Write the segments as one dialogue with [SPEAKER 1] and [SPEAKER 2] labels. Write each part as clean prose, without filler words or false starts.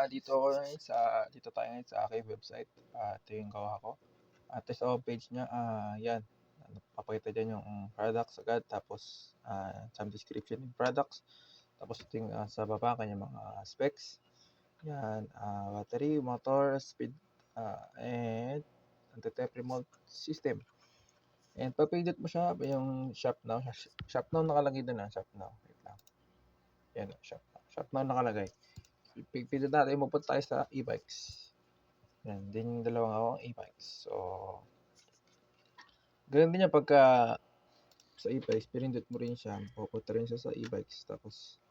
[SPEAKER 1] Dito tayo ngayon sa aking website. Ito yung gawa ko. At sa page niya, yan. Papakita dyan yung products agad. Tapos, some description ng products. Tapos ito yung sa baba, kanya mga specs. Yan, battery, motor, speed, and anti-theft remote system. And pag pindot mo siya, yung shop now. Shop now nakalagay doon shop now. Wait lang. Yan, shop now. Shop now nakalagay. Pindot natin, mapunta tayo sa e-bikes. Yan, din yung dalawang hawak e-bikes. So, ganun din yan pagka sa e-bikes, pinindot mo rin siya, pupunta rin siya sa e-bikes. Tapos,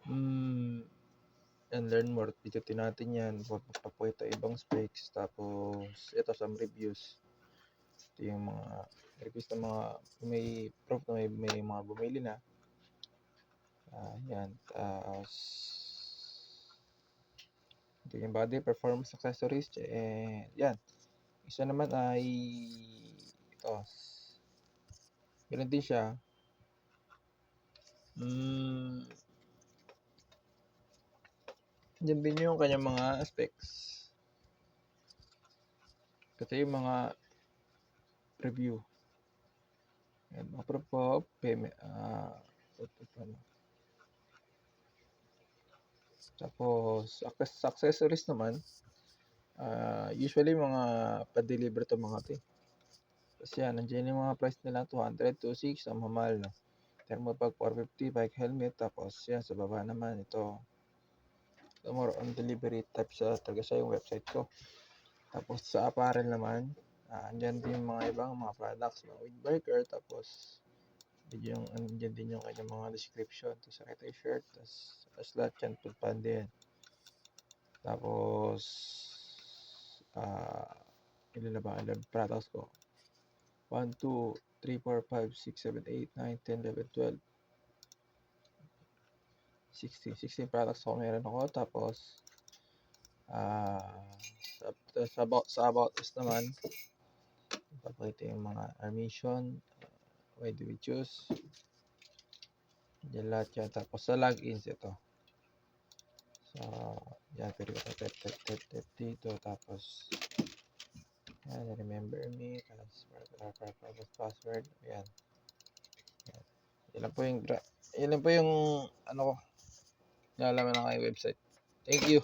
[SPEAKER 1] and learn more. Pindutin natin yan, papuita ibang specs. Tapos, ito some reviews. Ito yung mga reviews ng mga may proof na may mga bumili na. Yan. Tapos, ito yung body performance accessories. Yan. Isa naman ay ito. Ganun din siya. Yan din yung kanyang mga specs. Kasi yung mga review. Yan, approve of payment. Tapos, accessories naman. Usually, mga pa-deliver to mga to. Kasi yan, nandiyan yung mga price nila. 200, 260, ang mamahal na. Thermobag 450, bike helmet. Tapos, yan, sa baba naman, ito. More on delivery type talaga siya yung website ko. Tapos, sa apparel naman, andyan din yung mga ibang mga products, mga windbreaker. Tapos, andyan din yung kanyang mga description. Tapos, sa t-shirt. Tapos, lahat yan, pagpande yan. Tapos, ilan na ba? 11 products ko. 1, 2, 3, 4, 5, 6, 7, 8, 9, 10, 11, 12. 16 products ko meron ako. Tapos, sa about us naman, papakita yung mga emission, why do we choose, yan lahat yan. Tapos sa logins ito. So, yan, pwede ko tap dito. Tapos, yan, remember me, password, yan. Yan po yung ano ko, nalaman ng aking website. Thank you.